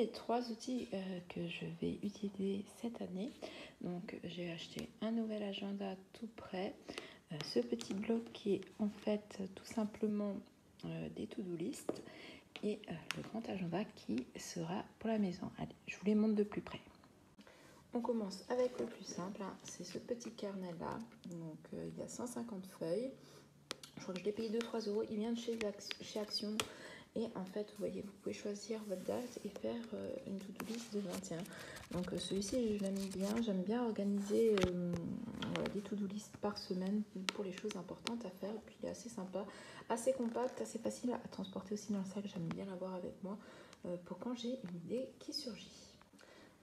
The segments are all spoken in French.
les 3 outils que je vais utiliser cette année. Donc j'ai acheté un nouvel agenda tout prêt, ce petit bloc qui est en fait tout simplement des to-do list et le grand agenda qui sera pour la maison. Allez, je vous les montre de plus près. On commence avec le plus simple, hein, c'est ce petit carnet là. Donc il y a 150 feuilles. Je crois que je l'ai payé 2-3 euros. Il vient de chez Action. Et en fait, vous voyez, vous pouvez choisir votre date et faire une to-do list de 21. Donc celui-ci, je l'aime bien. J'aime bien organiser des to-do list par semaine pour les choses importantes à faire. Et puis il est assez sympa, assez compact, assez facile à transporter aussi dans le sac. J'aime bien l'avoir avec moi pour quand j'ai une idée qui surgit.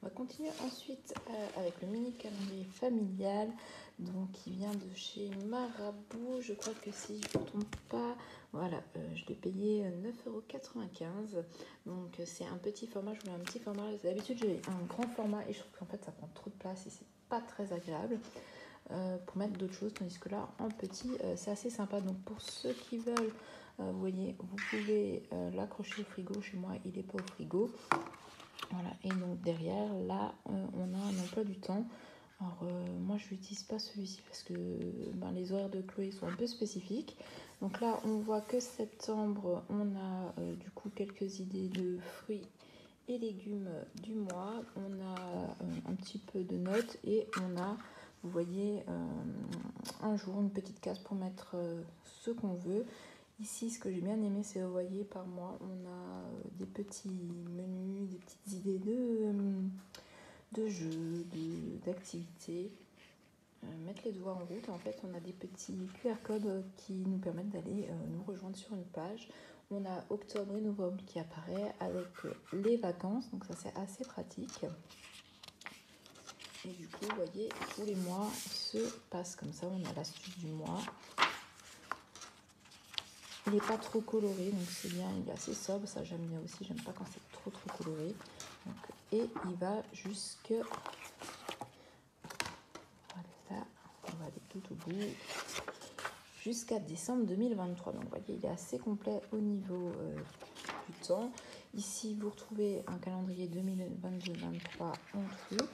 On va continuer ensuite avec le mini calendrier familial, donc qui vient de chez Marabout. Je crois que si je ne me trompe pas, voilà, je l'ai payé 9,95 €. Donc c'est un petit format, je voulais un petit format. D'habitude j'ai un grand format et je trouve qu'en fait ça prend trop de place et c'est pas très agréable pour mettre d'autres choses, tandis que là en petit c'est assez sympa. Donc pour ceux qui veulent, vous voyez, vous pouvez l'accrocher au frigo. Chez moi il n'est pas au frigo. Voilà, et donc derrière, là, on a un emploi du temps. Alors, moi, je n'utilise pas celui-ci parce que les horaires de Chloé sont un peu spécifiques. Donc là, on voit que septembre, on a du coup quelques idées de fruits et légumes du mois. On a un petit peu de notes et on a, vous voyez, un jour, une petite case pour mettre ce qu'on veut. Ici, ce que j'ai bien aimé, c'est, vous voyez, par mois, on a des petits menus, des petites idées de jeux, d'activités. Mettre les doigts en route, en fait, on a des petits QR codes qui nous permettent d'aller nous rejoindre sur une page. On a octobre et novembre qui apparaît avec les vacances, donc ça c'est assez pratique. Et du coup, vous voyez, tous les mois se passent comme ça. On a l'astuce du mois. Il n'est pas trop coloré, donc c'est bien, il est assez sobre, ça j'aime bien aussi, j'aime pas quand c'est trop coloré. Donc, et il va jusque, voilà, on va aller tout au bout, jusqu'à décembre 2023. Donc vous voyez, il est assez complet au niveau du temps. Ici, vous retrouvez un calendrier 2022-23 en truc.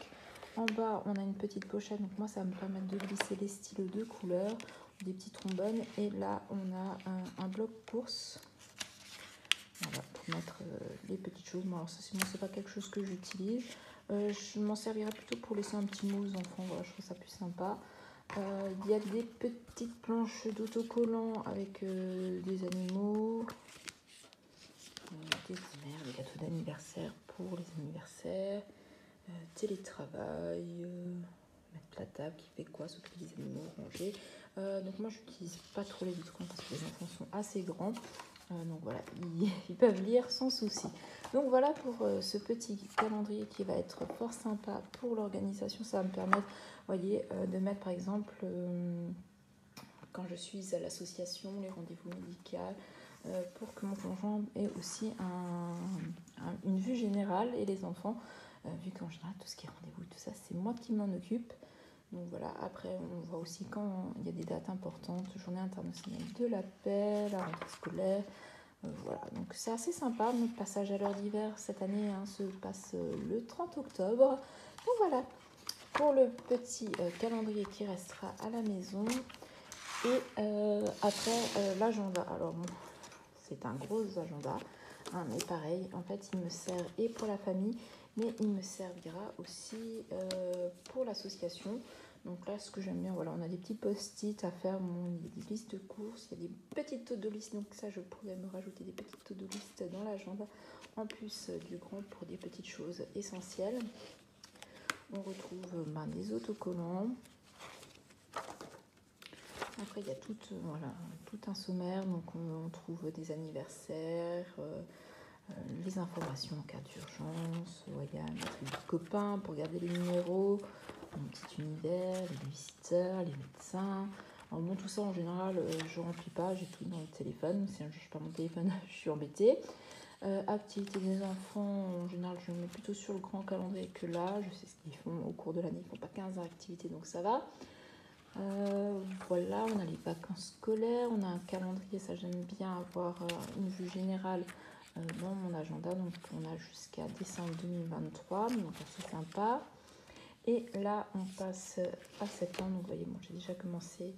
En bas, on a une petite pochette, donc moi ça va me permettre de glisser les stylos de couleur, des petits trombones, et là on a un bloc course, voilà, pour mettre les petites choses. Bon, alors ça c'est pas quelque chose que j'utilise, je m'en servirai plutôt pour laisser un petit mot aux enfants, voilà, je trouve ça plus sympa. Il y a des petites planches d'autocollants avec des animaux, des mères, des gâteaux d'anniversaire pour les anniversaires, télétravail, mettre la table, qui fait quoi, s'occuper des animaux, ranger. Donc moi j'utilise pas trop les autocollants parce que les enfants sont assez grands. Donc voilà, ils peuvent lire sans souci. Donc voilà pour ce petit calendrier qui va être fort sympa pour l'organisation. Ça va me permettre, vous voyez, de mettre par exemple, quand je suis à l'association, les rendez-vous médicaux, pour que mon conjoint ait aussi une vue générale et les enfants, vu qu'en général tout ce qui est rendez-vous, tout ça, c'est moi qui m'en occupe. Donc voilà, après on voit aussi quand il y a des dates importantes, journée internationale de la paix, la rentrée scolaire, voilà, donc c'est assez sympa. Notre passage à l'heure d'hiver cette année se passe le 30 octobre. Donc voilà, pour le petit calendrier qui restera à la maison. Et après, l'agenda. Alors bon, c'est un gros agenda, hein, mais pareil, en fait, il me sert et pour la famille, mais il me servira aussi pour l'association. Donc là, ce que j'aime bien, voilà, on a des petits post-it à faire, il y a des listes de courses, il y a des petites to-do list, donc ça, je pourrais me rajouter des petites to-do list dans l'agenda, en plus du grand pour des petites choses essentielles. On retrouve des autocollants. Après, il y a tout un sommaire, donc on trouve des anniversaires, les informations en cas d'urgence, il y a notre de copains pour garder les numéros, mon petit univers, les visiteurs, les médecins. Alors bon, tout ça en général, je ne remplis pas, j'ai tout dans le téléphone. Si un jour je perds mon téléphone, je suis embêtée. Activités des enfants, en général, je mets plutôt sur le grand calendrier que là. Je sais ce qu'ils font au cours de l'année, ils ne font pas 15 activités, donc ça va. Voilà, on a les vacances scolaires, on a un calendrier, ça j'aime bien avoir une vue générale dans mon agenda. Donc on a jusqu'à décembre 2023, donc assez sympa. Et là on passe à septembre. Donc vous voyez, bon, j'ai déjà commencé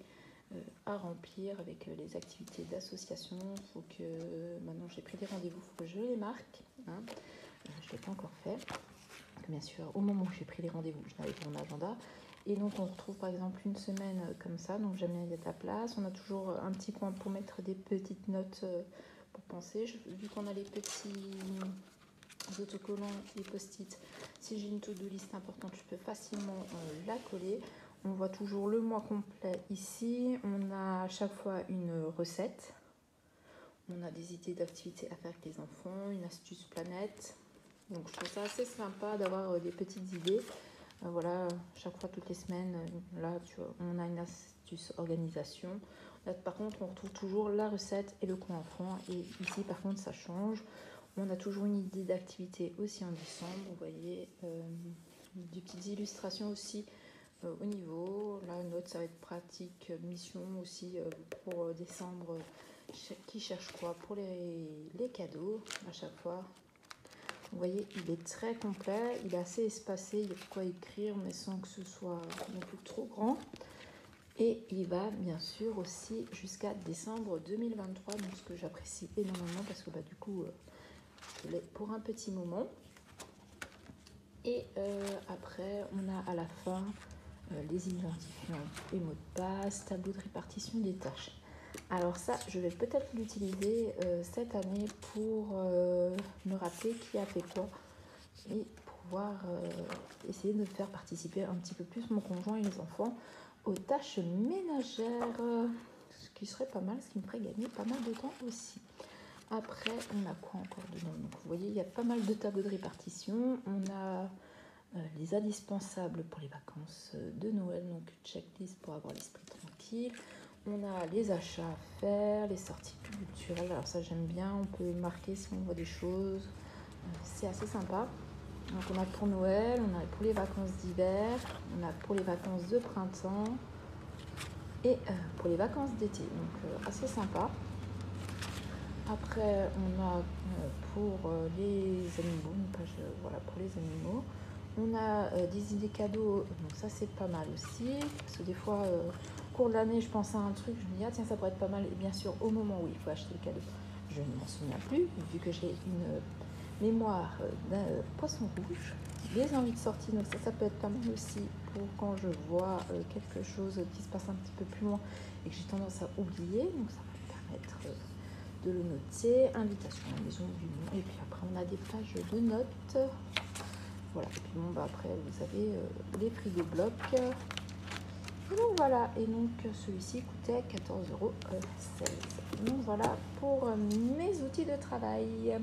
à remplir avec les activités d'association. Il faut que maintenant j'ai pris des rendez-vous, il faut que je les marque. Hein. Je ne l'ai pas encore fait. Bien sûr, au moment où j'ai pris les rendez-vous, je n'avais pas mon agenda. Et donc on retrouve par exemple une semaine comme ça, donc j'aime bien y être à la place. On a toujours un petit coin pour mettre des petites notes pour penser. Vu qu'on a les petits autocollants, les post-it, si j'ai une to-do list importante, je peux facilement la coller. On voit toujours le mois complet ici. On a à chaque fois une recette. On a des idées d'activités à faire avec les enfants, une astuce planète. Donc je trouve ça assez sympa d'avoir des petites idées. Voilà, chaque fois, toutes les semaines, là, tu vois, on a une astuce organisation. Là, par contre, on retrouve toujours la recette et le coin enfant. Et ici, par contre, ça change. On a toujours une idée d'activité aussi en décembre. Vous voyez, des petites illustrations aussi au niveau. Là, une autre, ça va être pratique, mission aussi pour décembre. Qui cherche quoi pour les cadeaux à chaque fois. Vous voyez, il est très complet, il est assez espacé, il y a de quoi écrire, mais sans que ce soit non plus trop grand. Et il va bien sûr aussi jusqu'à décembre 2023, donc ce que j'apprécie énormément parce que du coup, je l'ai pour un petit moment. Et après, on a à la fin les identifiants et mots de passe, tableau de répartition des tâches. Alors ça, je vais peut-être l'utiliser cette année pour me rappeler qui a fait quoi et pouvoir essayer de faire participer un petit peu plus mon conjoint et les enfants aux tâches ménagères, ce qui serait pas mal, ce qui me ferait gagner pas mal de temps aussi. Après, on a quoi encore dedans? Donc, vous voyez, il y a pas mal de tableaux de répartition. On a les indispensables pour les vacances de Noël, donc checklist pour avoir l'esprit tranquille. On a les achats à faire, les sorties culturelles. Alors ça, j'aime bien. On peut marquer si on voit des choses. C'est assez sympa. Donc on a pour Noël, on a pour les vacances d'hiver, on a pour les vacances de printemps et pour les vacances d'été. Donc assez sympa. Après, on a pour les animaux, une page voilà, pour les animaux. On a des idées cadeaux, donc ça c'est pas mal aussi, parce que des fois, au cours de l'année, je pense à un truc, je me dis, ah tiens, ça pourrait être pas mal, et bien sûr, au moment où il faut acheter le cadeau, je ne m'en souviens plus, vu que j'ai une mémoire d'un poisson rouge, des envies de sortie, donc ça peut être pas mal aussi pour quand je vois quelque chose qui se passe un petit peu plus loin et que j'ai tendance à oublier, donc ça va me permettre de le noter, invitation à la maison du nom, et puis après on a des pages de notes. Voilà, et puis bon, après vous avez les prix des blocs. Et donc voilà, et donc celui-ci coûtait 14,16 €. Donc voilà pour mes outils de travail.